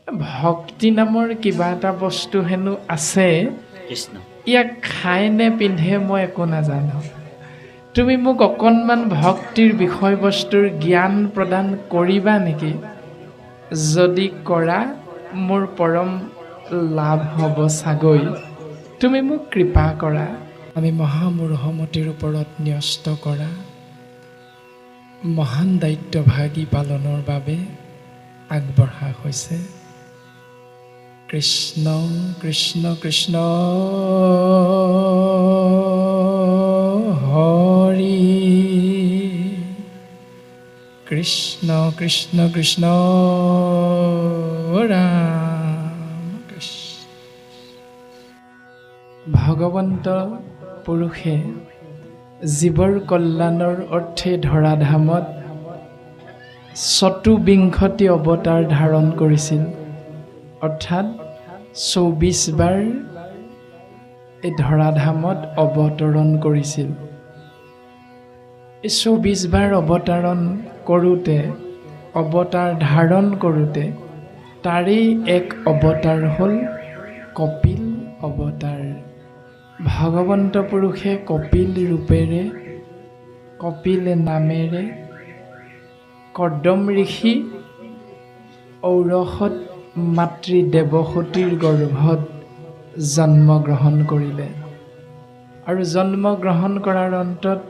ভক্তি নামৰ কিবা এটা বস্তু হেনো আছে, ইয়াক খাই নে পিন্ধে মই একো নাজানো। তুমি মোক অকণমান ভক্তিৰ বিষয়বস্তুৰ জ্ঞান প্ৰদান কৰিবা নেকি? যদি কৰা মোৰ পৰম লাভ হ'ব চাগৈ। তুমি মোক কৃপা কৰা। আমি মহামূঢ়মতিৰ ওপৰত ন্যস্ত কৰা মহান দায়িত্বভাগী পালনৰ বাবে আগবঢ়া হৈছে। কৃষ্ণ কৃষ্ণ কৃষ্ণ হৰি কৃষ্ণ কৃষ্ণ কৃষ্ণ ৰাম কৃষ্ণ। ভগৱন্ত পুৰুষে জীৱৰ কল্যাণৰ অৰ্থে ধৰাধামত ২৪ অৱতাৰ ধাৰণ কৰিছিল, অৰ্থাৎ ২৪ বাৰ এই ধৰাধামত অৱতৰণ কৰিছিল। এই ২৪ বাৰ অৱতাৰ ধাৰণ কৰোঁতে তাৰেই এক অৱতাৰ হ'ল কপিল অৱতাৰ। ভগৱন্ত পুৰুষে কপিল ৰূপেৰে, কপিল নামেৰে কৰ্দম ঋষি ঔৰসত মাতৃ দেৱসতীৰ গৰ্ভত জন্মগ্ৰহণ কৰিলে। আৰু জন্মগ্ৰহণ কৰাৰ অন্তত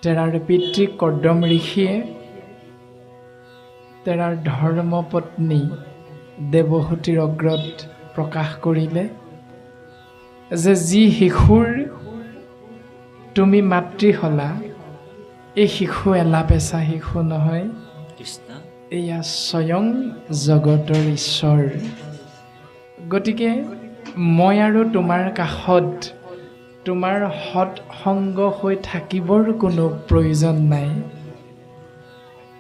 তেৰাৰ পিতৃ কৰ্দম ঋষিয়ে তেৰাৰ ধৰ্মপত্নী দেৱসতীৰ অগ্ৰত প্ৰকাশ কৰিলে যে যি শিশুৰ তুমি মাতৃ হলা, এই শিশু এলাপেচা শিশু নহয়, এয়া স্বয়ং জগতৰ ঈশ্বৰ। গতিকে মই আৰু তোমাৰ কাষত তোমাৰ সৎসংগ হৈ থাকিবৰ কোনো প্ৰয়োজন নাই।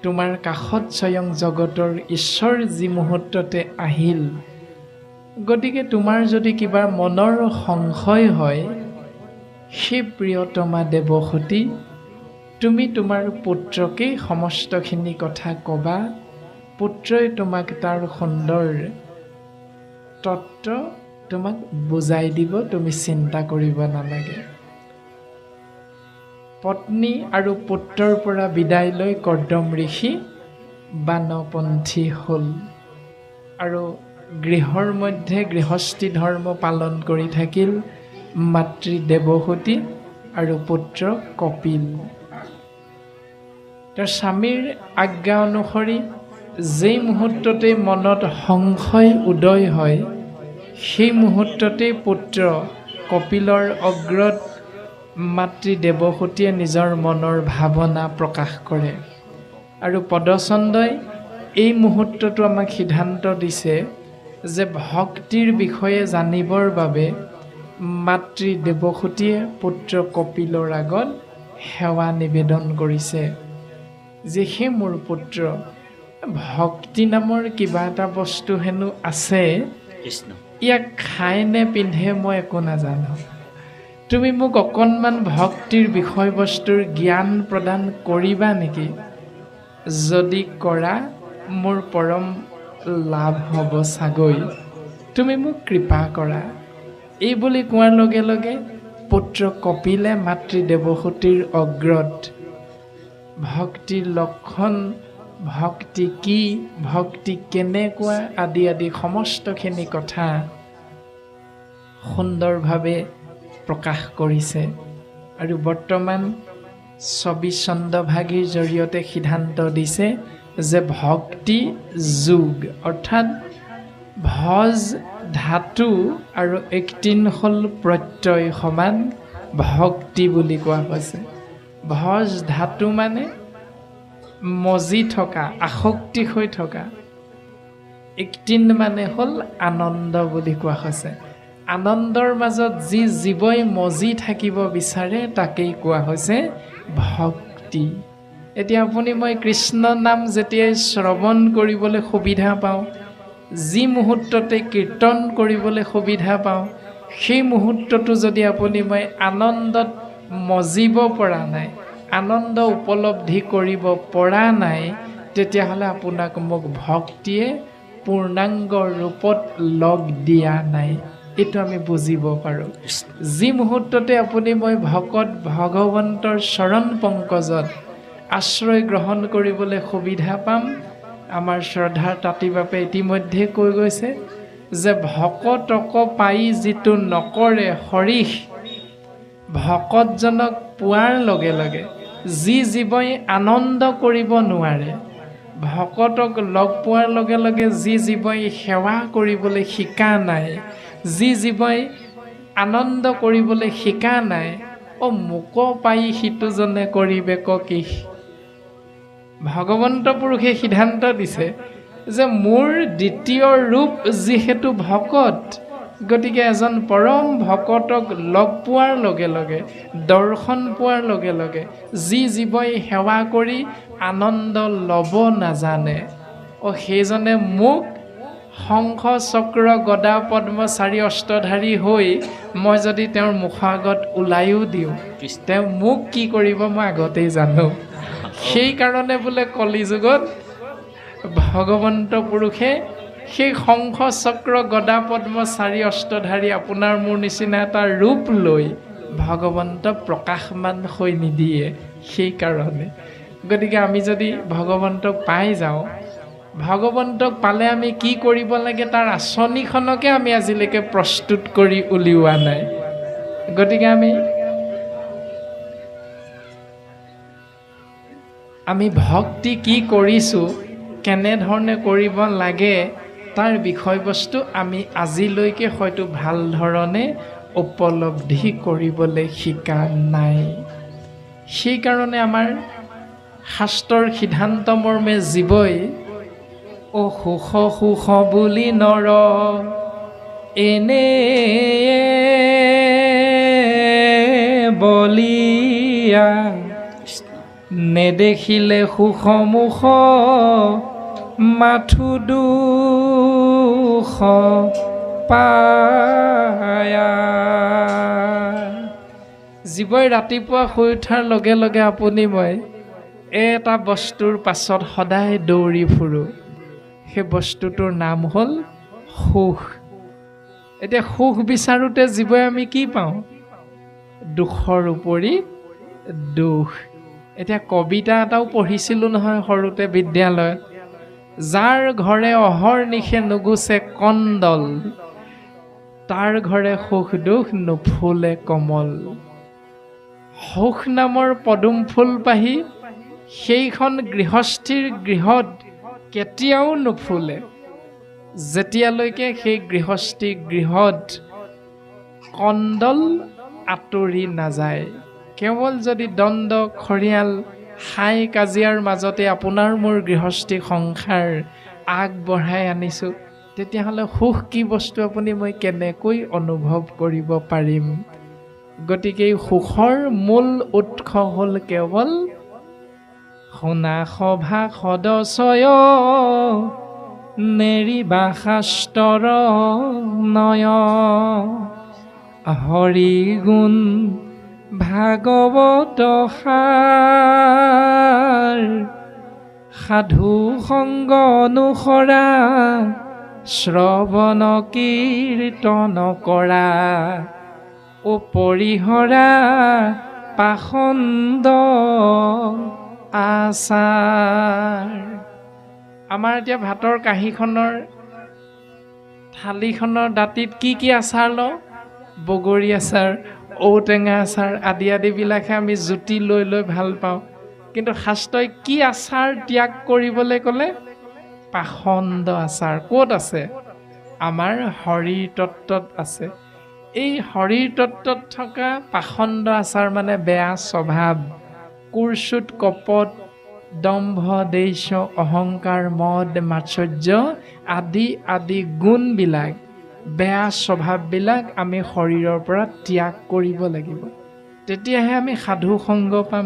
তোমাৰ কাষত স্বয়ং জগতৰ ঈশ্বৰ যি মুহূৰ্ততে আহিল, গতিকে তোমাৰ যদি কিবা মনৰ সংশয় হয়, সেই প্ৰিয়তমা দেৱসতী, তুমি তোমাৰ পুত্ৰকেই সমস্তখিনি কথা ক'বা, পুত্ৰই তোমাক তাৰ সুন্দৰ তত্ত্ব তোমাক বুজাই দিব, তুমি চিন্তা কৰিব নালাগে। পত্নী আৰু পুত্ৰৰ পৰা বিদায় লৈ কৰ্দম ঋষি বানপন্থী হ'ল আৰু গৃহৰ মধ্যে গৃহস্থী ধৰ্ম পালন কৰি থাকিল মাতৃ দেৱসতী আৰু পুত্ৰ কপিল। তেওঁৰ স্বামীৰ আজ্ঞা অনুসৰি যেই মুহূৰ্ততে মনত সংশয় উদয় হয়, সেই মুহূৰ্ততে পুত্ৰ কপিলৰ অগ্ৰত মাতৃ দেৱসতীয়ে নিজৰ মনৰ ভাৱনা প্ৰকাশ কৰে। আৰু পদচন্দই এই মুহূৰ্তটো আমাক সিদ্ধান্ত দিছে যে ভক্তিৰ বিষয়ে জানিবৰ বাবে মাতৃ দেৱসতীয়ে পুত্ৰ কপিলৰ আগত সেৱা নিবেদন কৰিছে যে হে মোৰ পুত্ৰ, ভক্তি নামৰ কিবা এটা বস্তু হেনো আছে, ইয়াক খাই নে পিন্ধে মই একো নাজানো। তুমি মোক অকণমান ভক্তিৰ বিষয়বস্তুৰ জ্ঞান প্ৰদান কৰিবা নেকি? যদি কৰা মোৰ পৰম লাভ হ'ব চাগৈ। তুমি মোক কৃপা কৰা। এই বুলি কোৱাৰ লগে লগে পুত্ৰ কপিলে মাতৃ দেৱসতীৰ অগ্ৰত ভক্তিৰ লক্ষণ, ভক্তি কি, ভক্তি কেনেকুৱা আদি আদি সমস্তখিনি কথা সুন্দৰভাৱে প্ৰকাশ কৰিছে। আৰু বৰ্তমান ২৪ চন্দ্ৰভাগীৰ জৰিয়তে সিদ্ধান্ত দিছে যে ভক্তি যোগ, অৰ্থাৎ ভজ ধাতু আৰু একটিন হ'ল প্ৰত্যয় সমান ভক্তি বুলি কোৱা হৈছে। ভজ ধাতু মানে মজি থকা, আসক্তি হৈ থকা, একটিন মানে হ'ল আনন্দ বুলি কোৱা হৈছে। আনন্দৰ মাজত যি জীৱই মজি থাকিব বিচাৰে তাকেই কোৱা হৈছে ভক্তি। এতিয়া আপুনি মই কৃষ্ণ নাম যেতিয়াই শ্ৰৱণ কৰিবলৈ সুবিধা পাওঁ, যি মুহূৰ্ততে কীৰ্তন কৰিবলৈ সুবিধা পাওঁ, সেই মুহূৰ্তটো যদি আপুনি মই আনন্দত মজিব পৰা নাই, আনন্দ উপলব্ধি কৰিব পৰা নাই, তেতিয়াহ'লে আপোনাক মোক ভক্তিয়ে পূৰ্ণাংগ ৰূপত লগ দিয়া নাই। এইটো আমি বুজিব পাৰোঁ। যি মুহূৰ্ততে আপুনি মই ভকত ভগৱন্তৰ চৰণ পংকজত আশ্ৰয় গ্ৰহণ কৰিবলৈ সুবিধা পাম, আমাৰ শ্ৰদ্ধাৰ তাঁতী বাপে ইতিমধ্যে কৈ গৈছে যে ভকতক পাই যিটো নকৰে হৰিষ, ভকতজনক পোৱাৰ লগে লগে যি জীৱই আনন্দ কৰিব নোৱাৰে, ভকতক লগ পোৱাৰ লগে লগে যি জীৱই সেৱা কৰিবলৈ শিকা নাই, যি জীৱই আনন্দ কৰিবলৈ শিকা নাই, মোক পাই সিটোজনে কৰিবে কি। ভগৱন্ত পুৰুষে সিদ্ধান্ত দিছে যে মোৰ দ্বিতীয় ৰূপ যিহেতু ভকত, গতিকে এজন পৰম ভকতক লগ পোৱাৰ লগে লগে, দৰ্শন পোৱাৰ লগে লগে যি জীৱই সেৱা কৰি আনন্দ ল'ব নাজানে, সেইজনে মোক শংখ চক্ৰ গদা পদ্ম চাৰি অস্ত্ৰধাৰী হৈ মই যদি তেওঁৰ মুখৰ আগত ওলাইও দিওঁ, তেওঁ মোক কি কৰিব মই আগতেই জানো। সেইকাৰণে বোলে কলিযুগত ভগৱন্ত পুৰুষে সেই শংখ চক্ৰ গদা পদ্ম চাৰি অস্ত্ৰধাৰী আপোনাৰ মোৰ নিচিনা এটা ৰূপ লৈ ভগৱন্ত প্ৰকাশমান হৈ নিদিয়ে। সেইকাৰণে গতিকে আমি যদি ভগৱন্তক পাই যাওঁ, ভগৱন্তক পালে আমি কি কৰিব লাগে তাৰ আঁচনিখনকে আমি আজিলৈকে প্ৰস্তুত কৰি উলিওৱা নাই। গতিকে আমি ভক্তি কি কৰিছোঁ, কেনেধৰণে কৰিব লাগে, তাৰ বিষয়বস্তু আমি আজিলৈকে হয়তো ভাল ধৰণে উপলব্ধি কৰিবলৈ শিকা নাই। সেইকাৰণে আমাৰ শাস্ত্ৰৰ সিদ্ধান্ত মৰ্মে জীৱই সুখ সুখ বুলি নৰ এনে বলিয়া, নেদেখিলে সুখ মুখ মাথো দুখ পায়া। জীৱই ৰাতিপুৱা শুই উঠাৰ লগে লগে আপুনি মই এটা বস্তুৰ পাছত সদায় দৌৰি ফুৰোঁ, সেই বস্তুটোৰ নাম হ'ল সুখ। এতিয়া সুখ বিচাৰোঁতে জীৱই আমি কি পাওঁ? দুখৰ উপৰি দুখ। এতিয়া কবিতা এটাও পঢ়িছিলোঁ নহয় সৰুতে বিদ্যালয়ত, যাৰ ঘৰে অহৰ্নিশে নুগুচে কণ্ডল, তাৰ ঘৰে সুখ দুখ নুফুলে কমল। সুখ নামৰ পদুম ফুল পাহি সেইখন গৃহস্থীৰ গৃহত কেতিয়াও নুফুলে, যেতিয়ালৈকে সেই গৃহস্থী গৃহত কণ্ডল আঁতৰি নাযায়। কেৱল যদি দ্বন্দ্ব খৰিয়াল হাই কাজিয়াৰ মাজতে আপোনাৰ মোৰ গৃহস্থী সংসাৰ আগবঢ়াই আনিছোঁ, তেতিয়াহ'লে সুখ কি বস্তু আপুনি মই কেনেকৈ অনুভৱ কৰিব পাৰিম? গতিকে সুখৰ মূল উৎস হ'ল কেৱল শুনা সভা সদস্য নেৰিবা শাস্ত্ৰৰ নয়, হৰি গুণ ভাগৱত সাৰ, সাধু সংগ অনুসৰা শ্ৰৱণ কীৰ্তন কৰা, পৰিহৰা পাখণ্ড আচাৰ। আমাৰ এতিয়া ভাতৰ কাঁহীখনৰ থালিখনৰ দাঁতিত কি কি আচাৰ লওঁ? বগৰী আচাৰ, ঔটেঙা আচাৰ আদি আদিবিলাকহে আমি জুতি লৈ লৈ ভাল পাওঁ। কিন্তু শাস্ত্ৰই কি আচাৰ ত্যাগ কৰিবলৈ ক'লে? পাখণ্ড আচাৰ। ক'ত আছে? আমাৰ শৰীৰ তত্ত্বত আছে। এই শৰীৰ তত্ত্বত থকা পাখণ্ড আচাৰ মানে বেয়া স্বভাৱ, কুৰ্চুট কপট দম্ভ দেশ অহংকাৰ মদ মাৎসৰ্য আদি আদি গুণবিলাক, বেয়া স্বভাৱবিলাক আমি শৰীৰৰ পৰা ত্যাগ কৰিব লাগিব। তেতিয়াহে আমি সাধু সংগ পাম,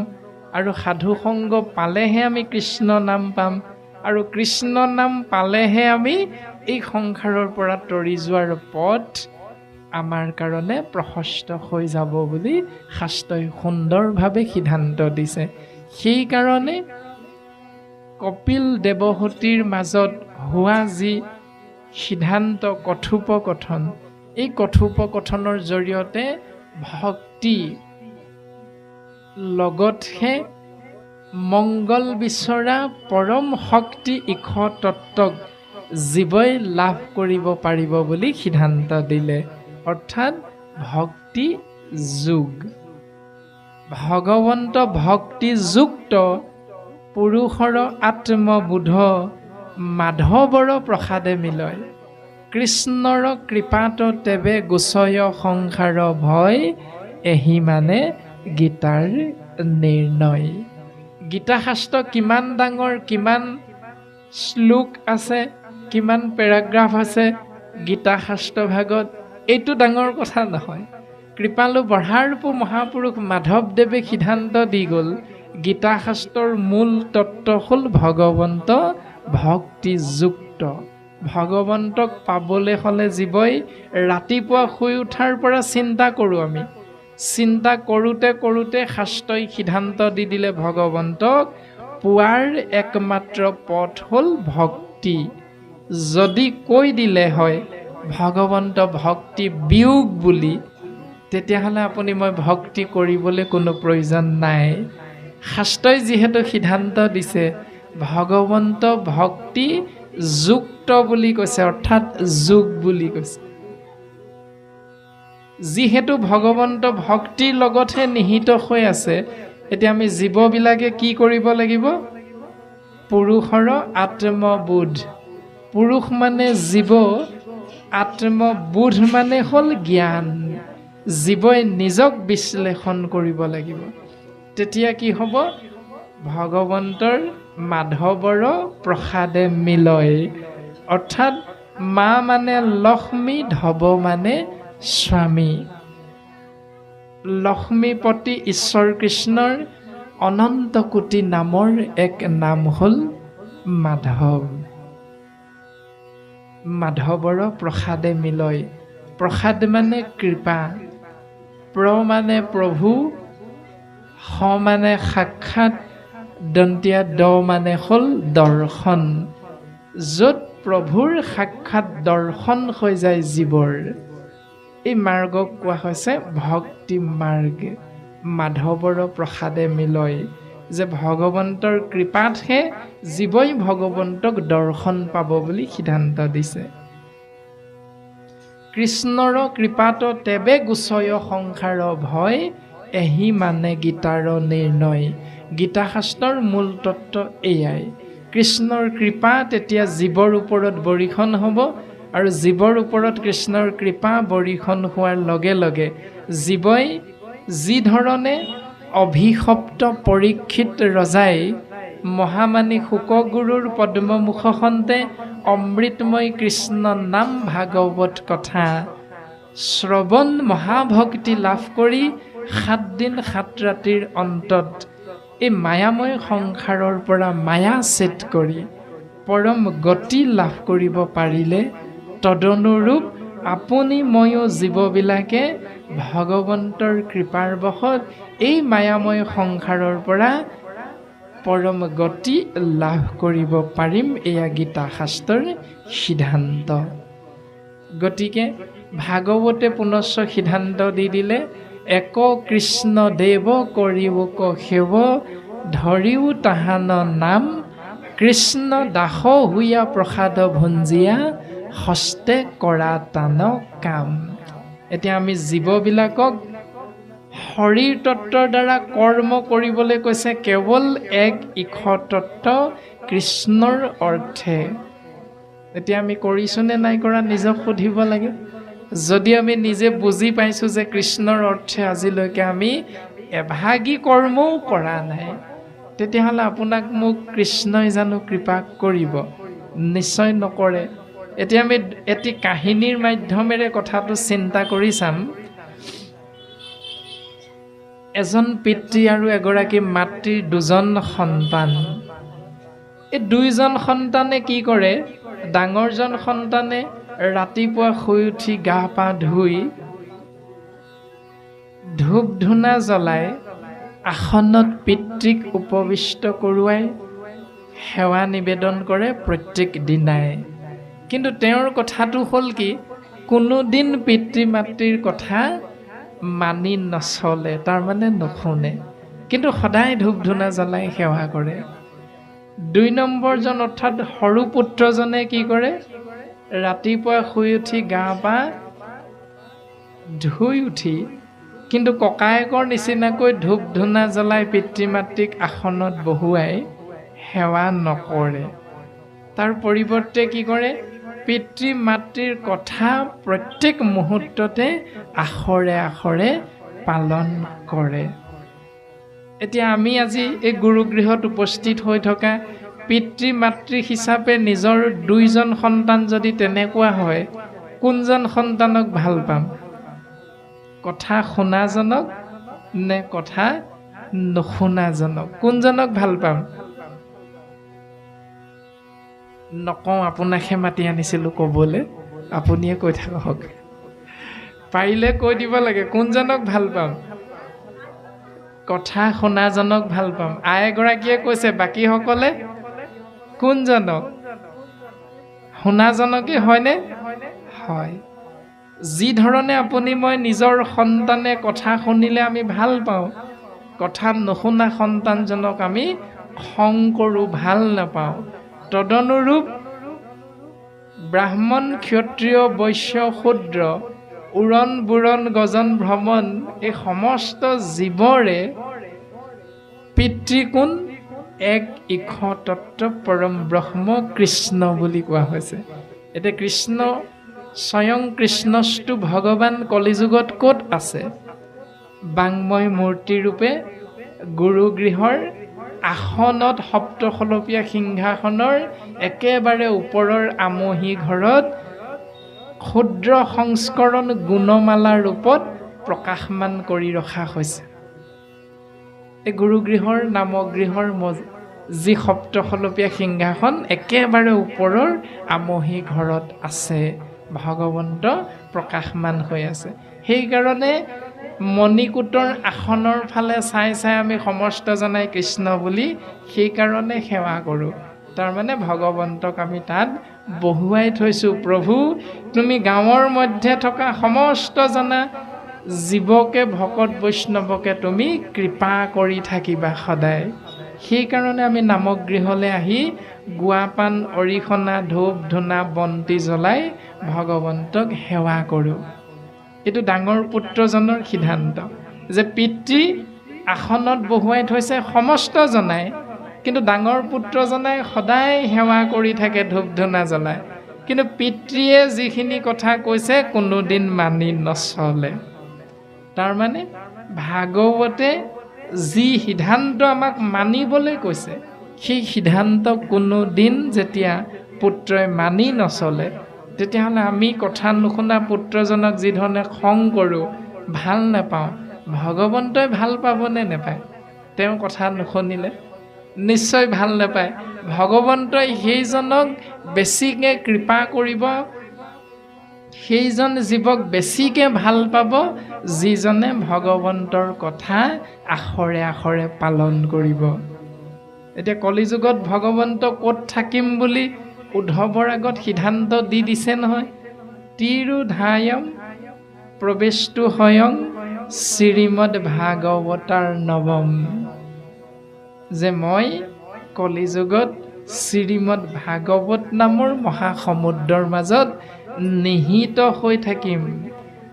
আৰু সাধু সংগ পালেহে আমি কৃষ্ণ নাম পাম, আৰু কৃষ্ণ নাম পালেহে আমি এই সংসাৰৰ পৰা তৰি যোৱাৰ পথ আমাৰ কাৰণে প্ৰশস্ত হৈ যাব বুলি শাস্ত্ৰই সুন্দৰভাৱে সিদ্ধান্ত দিছে। সেইকাৰণে কপিল দেৱহতীৰ মাজত হোৱা যি সিদ্ধান্ত কথোপকথন, এই কথোপকথনৰ জৰিয়তে ভক্তি লগতহে মংগল বিচৰা পৰম শক্তি ঈশ তত্ত্বক জীৱই লাভ কৰিব পাৰিব বুলি সিদ্ধান্ত দিলে। অৰ্থাৎ ভক্তি যোগ, ভগৱন্ত ভক্তিযুক্ত পুৰুষৰ আত্মবোধ মাধৱৰ প্ৰসাদে মিলয়। কৃষ্ণৰ কৃপাত তেবে গোচয় সংসাৰ ভয়, এহি মানে গীতাৰ নিৰ্ণয়। গীতা শাস্ত্ৰ কিমান ডাঙৰ, কিমান শ্লোক আছে, কিমান পেৰাগ্ৰাফ আছে গীতা শাস্ত্ৰ ভাগত, এইটো ডাঙৰ কথা নহয়। কৃপালু বঢ়াৰপু মহাপুৰুষ মাধৱদেৱে সিদ্ধান্ত দি গ'ল, গীতা শাস্ত্ৰৰ মূল তত্ত্ব হ'ল ভগৱন্ত ভক্তিযুক্ত। ভগৱন্তক পাবলৈ হ'লে জীৱই ৰাতিপুৱা শুই উঠাৰ পৰা চিন্তা কৰোঁ। আমি চিন্তা কৰোঁতে কৰোঁতে শাস্ত্ৰই সিদ্ধান্ত দি দিলে ভগৱন্তক পোৱাৰ একমাত্ৰ পথ হ'ল ভক্তি। যদি কৈ দিলে হয় ভগৱন্ত ভক্তি বিয়োগ বুলি, তেতিয়াহ'লে আপুনি মই ভক্তি কৰিবলৈ কোনো প্ৰয়োজন নাই। শাস্ত্ৰই যিহেতু সিদ্ধান্ত দিছে ভগৱন্ত ভক্তি যুক্ত বুলি কৈছে, অৰ্থাৎ যোগ বুলি কৈছে। যিহেতু ভগৱন্ত ভক্তিৰ লগতহে নিহিত হৈ আছে, এতিয়া আমি জীৱবিলাকে কি কৰিব লাগিব? পুৰুষৰ আত্মবোধ, পুৰুষ মানে জীৱ, আত্মবোধ মানে হ'ল জ্ঞান। জীৱই নিজক বিশ্লেষণ কৰিব লাগিব। তেতিয়া কি হ'ব? ভগৱন্তৰ মাধৱৰ প্ৰসাদে মিলয়। অৰ্থাৎ মা মানে লক্ষ্মী, ধৱ মানে স্বামী। লক্ষ্মীপতি ঈশ্বৰ কৃষ্ণৰ অনন্ত কোটি নামৰ এক নাম হ'ল মাধৱ। মাধৱৰ প্ৰসাদে মিলয়। প্ৰসাদ মানে কৃপা, প্ৰ মানে প্ৰভু, স মানে সাক্ষাৎ, দন্তীয়া দ মানে হ'ল দৰ্শন। য'ত প্ৰভুৰ সাক্ষাৎ দৰ্শন হৈ যায় জীৱৰ, এই মাৰ্গক কোৱা হৈছে ভক্তি মাৰ্গ। মাধৱৰ প্ৰসাদে মিলয়, যে ভগৱন্তৰ কৃপাতহে জীৱই ভগৱন্তক দৰ্শন পাব বুলি সিদ্ধান্ত দিছে। কৃষ্ণৰ কৃপাত তেবে গোচয় সংসাৰ ভয়, এহি মানে গীতাৰ নিৰ্ণয়। গীতা শাস্ত্ৰৰ মূল তত্ত্ব এয়াই। কৃষ্ণৰ কৃপা তেতিয়া জীৱৰ ওপৰত বৰিখন হ'ব, আৰু জীৱৰ ওপৰত কৃষ্ণৰ কৃপা বৰিখন হোৱাৰ লগে লগে জীৱই যি ধৰণে অভিশপ্ত পৰীক্ষিত ৰজাই মহামানী শুকগুৰুৰ পদ্মমুখখনতে অমৃতময় কৃষ্ণ নাম ভাগৱত কথা শ্ৰৱণ মহাভক্তি লাভ কৰি 7 দিন 7 ৰাতিৰ অন্তত এই মায়াময় সংসাৰৰ পৰা মায়া ছেদ কৰি পৰম গতি লাভ কৰিব পাৰিলে, তদনুৰূপ আপুনি ময়ো জীৱবিলাকে ভগৱন্তৰ কৃপাৰ বশত এই মায়াময় সংসাৰৰ পৰা পৰম গতি লাভ কৰিব পাৰিম। এয়া গীতা শাস্ত্ৰৰ সিদ্ধান্ত। গতিকে ভাগৱতে পুনশ্চ সিদ্ধান্ত দি দিলে, এক কৃষ্ণ দেৱ কৰিওক সেৱ, ধৰিও তাহান নাম, কৃষ্ণ দাস হুয়া প্ৰসাদ ভঞ্জিয়া, হস্তে কৰা টান কাম। এতিয়া আমি জীৱবিলাকক হৰিৰ তত্ত্বৰ দ্বাৰা কৰ্ম কৰিবলৈ কৈছে, কেৱল এক ঈশ তত্ত্ব কৃষ্ণৰ অৰ্থে। এতিয়া আমি কৰিছোঁনে নাই কৰা নিজক সুধিব লাগে। যদি আমি নিজে বুজি পাইছোঁ যে কৃষ্ণৰ অৰ্থে আজিলৈকে আমি এভাগী কৰ্মও কৰা নাই, তেতিয়াহ'লে আপোনাক মোক কৃষ্ণই জানো কৃপা কৰিব? নিশ্চয় নকৰে। এতিয়া আমি এটি কাহিনীৰ মাধ্যমেৰে কথাটো চিন্তা কৰি চাম। এজন পিতৃ আৰু এগৰাকী মাতৃৰ 2জন সন্তান। এই 2জন সন্তানে কি কৰে? ডাঙৰজন সন্তানে ৰাতিপুৱা শুই উঠি গা পা ধুই ধূপ ধূনা জ্বলাই আসনত পিতৃক উপবিষ্ট কৰোৱাই সেৱা নিবেদন কৰে প্ৰত্যেক দিনাই। কিন্তু তেওঁৰ কথাটো হ'ল কি, কোনোদিন পিতৃ মাতৃৰ কথা মানি নচলে, তাৰমানে নুশুনে, কিন্তু সদায় ধূপ ধূনা জ্বলাই সেৱা কৰে। ২ নম্বৰজন অৰ্থাৎ সৰু পুত্ৰজনে কি কৰে, ৰাতিপুৱা শুই উঠি গা পা ধুই উঠি কিন্তু ককায়েকৰ নিচিনাকৈ ধূপ ধূনা জ্বলাই পিতৃ মাতৃক আসনত বহুৱাই সেৱা নকৰে। তাৰ পৰিৱৰ্তে কি কৰে, পিতৃ মাতৃৰ কথা প্ৰত্যেক মুহূৰ্ততে আখৰে আখৰে পালন কৰে। এতিয়া আমি আজি এই গুৰুগৃহত উপস্থিত হৈ থকা পিতৃ মাতৃ হিচাপে নিজৰ 2জন সন্তান যদি তেনেকুৱা হয়, কোনজন সন্তানক ভাল পাম? কথা শুনাজনক নে কথা নুশুনাজনক? কোনজনক ভাল পাম? নকওঁ, আপোনাকহে মাতি আনিছিলোঁ ক'বলৈ, আপুনিয়ে কৈ থাকক। পাৰিলে কৈ দিব লাগে কোনজনক ভাল পাম? কথা শুনাজনক ভাল পাম। আইগৰাকীয়ে কৈছে, বাকীসকলে কোনজনক? শুনাজনকে হয়নে? হয়। যি ধৰণে আপুনি মই নিজৰ সন্তানে কথা শুনিলে আমি ভাল পাওঁ, কথা নুশুনা সন্তানজনক আমি খং কৰোঁ, ভাল নাপাওঁ। তদনুৰূপ ব্ৰাহ্মণ ক্ষত্ৰিয় বৈশ্য শূদ্ৰ উৰণ বুৰণ গজন ভ্ৰমণ এই সমস্ত জীৱৰে পিতৃ কোন? এক ইখ তত্ত্ব পৰম ব্ৰহ্ম কৃষ্ণ বুলি কোৱা হৈছে। এতিয়া কৃষ্ণ, স্বয়ং কৃষ্ণস্তু ভগৱান কলিযুগত ক'ত আছে? বাংময় মূৰ্তি ৰূপে গুৰুগৃহৰ আসনত, সপ্তশলপীয়া সিংহাসনৰ একেবাৰে ওপৰৰ আমহি ঘৰত ক্ষুদ্ৰ সংস্কৰণ গুণমালা ৰূপত প্ৰকাশমান কৰি ৰখা হৈছে। এই গুৰুগৃহৰ নামগৃহৰ যি সপ্তশলপীয়া সিংহাসন একেবাৰে ওপৰৰ আমহি ঘৰত আছে, ভগৱন্ত প্ৰকাশমান হৈ আছে। সেইকাৰণে মণিকূটৰ আসনৰ ফালে চাই চাই আমি সমস্ত জনাই কৃষ্ণ বুলি সেইকাৰণে সেৱা কৰোঁ। তাৰমানে ভগৱন্তক আমি তাত বহুৱাই থৈছোঁ। প্ৰভু, তুমি গাঁৱৰ মধ্যে থকা সমস্ত জনা জীৱকে, ভকত বৈষ্ণৱকে তুমি কৃপা কৰি থাকিবা সদায়। সেইকাৰণে আমি নামগৃহলৈ আহি গুৱাপান, অৰিহণা, ধূপ ধূনা, বন্তি জ্বলাই ভগৱন্তক সেৱা কৰোঁ। এইটো ডাঙৰ পুত্ৰজনৰ সিদ্ধান্ত যে পিতৃ আসনত বহুৱাই থৈছে সমস্ত জনাই, কিন্তু ডাঙৰ পুত্ৰজনাই সদায় সেৱা কৰি থাকে ধূপ ধূনা জ্বলাই, কিন্তু পিতৃয়ে যিখিনি কথা কৈছে কোনোদিন মানি নচলে। তাৰমানে ভাগৱতে যি সিদ্ধান্ত আমাক মানিবলৈ কৈছে, সেই সিদ্ধান্ত কোনোদিন যেতিয়া পুত্ৰই মানি নচলে, তেতিয়াহ'লে আমি কথা নুশুনা পুত্ৰজনক যি ধৰণে খং কৰোঁ, ভাল নাপাওঁ, ভগৱন্তই ভাল পাবনে নেপায়? তেওঁ কথা নুশুনিলে নিশ্চয় ভাল নাপায়। ভগৱন্তই সেইজনক বেছিকৈ কৃপা কৰিব, সেইজন জীৱক বেছিকৈ ভাল পাব যিজনে ভগৱন্তৰ কথা আখৰে আখৰে পালন কৰিব। এতিয়া কলিযুগত ভগৱন্ত ক'ত থাকিম বুলি উদ্ধৱৰ আগত সিদ্ধান্ত দি দিছে নহয়। তিৰুধায়ম প্ৰৱেশটো স্বয়ং শ্ৰীমদ ভাগৱতাৰ নৱম, যে মই কলিযুগত শ্ৰীমদ ভাগৱত নামৰ মহাসমুদ্ৰৰ মাজত নিহিত হৈ থাকিম।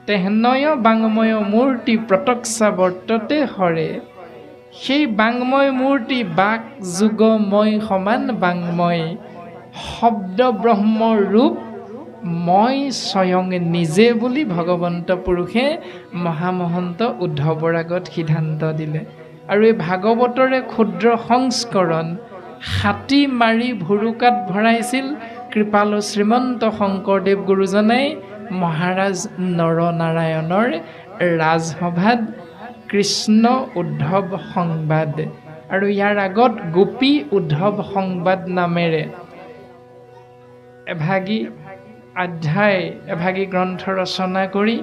তেহনয় বাংময় মূৰ্তি প্ৰত্যক্ষা বৰ্ততে হৰে। সেই বাংময় মূৰ্তি বাক যোগময় সমান বাংময় শব্দ ব্ৰহ্ম ৰূপ মই স্বয়ং নিজে বুলি ভগৱন্ত পুৰুষে মহামহন্ত উদ্ধৱৰ আগত সিদ্ধান্ত দিলে। আৰু এই ভাগৱতৰে ক্ষুদ্ৰ সংস্কৰণ হাতী মাৰি ভুৰুকাত ভৰাইছিল কৃপালু শ্ৰীমন্ত শংকৰদেৱ গুৰুজনাই মহাৰাজ নৰনাৰায়ণৰ ৰাজসভাত কৃষ্ণ উদ্ধৱ সংবাদ, আৰু ইয়াৰ আগত গোপী উদ্ধৱ সংবাদ নামেৰে এভাগী গ্ৰন্থ ৰচনা কৰি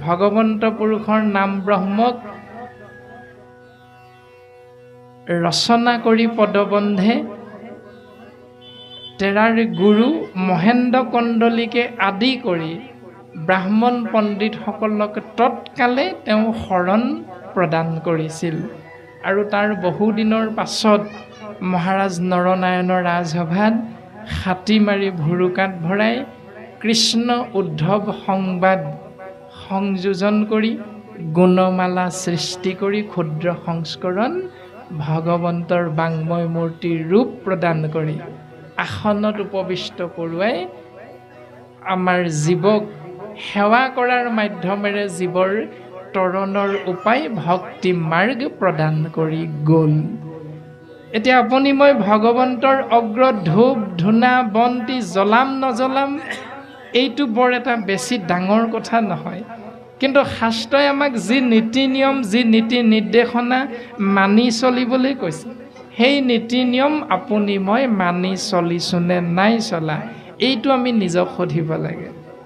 ভগৱন্ত পুৰুষৰ নাম ব্ৰহ্মক ৰচনা কৰি পদবন্ধে তেৰাৰ গুৰু মহেন্দ্ৰ কণ্ডলীকে আদি কৰি ব্ৰাহ্মণ পণ্ডিতসকলক তৎকালে তেওঁ শৰণ প্ৰদান কৰিছিল। আৰু তাৰ বহুদিনৰ পাছত মহাৰাজ নৰনাৰায়ণৰ ৰাজসভাত হাতী মাৰি ভুৰুকাত ভৰাই কৃষ্ণ উদ্ধৱ সংবাদ সংযোজন কৰি গুণমালা সৃষ্টি কৰি ক্ষুদ্ৰ সংস্কৰণ ভগৱন্তৰ বাংময় মূৰ্তিৰ ৰূপ প্ৰদান কৰি আসনত উপবিষ্ট কৰোৱাই আমাৰ জীৱক সেৱা কৰাৰ মাধ্যমেৰে জীৱৰ তৰণৰ উপায় ভক্তি মাৰ্গ প্ৰদান কৰি গ'ল। এতিয়া আপুনি মই ভগৱন্তৰ অগ্ৰত ধূপ ধূনা বন্তি জ্বলাম নজ্বলাম এইটো বৰ এটা বেছি ডাঙৰ কথা নহয়, কিন্তু শাস্ত্ৰই আমাক যি নীতি নিয়ম যি নীতি নিৰ্দেশনা মানি চলিবলৈ কৈছে, সেই নীতি নিয়ম আপুনি মই মানি চলিছোনে নাই চলা এইটো আমি নিজক সুধিব লাগে।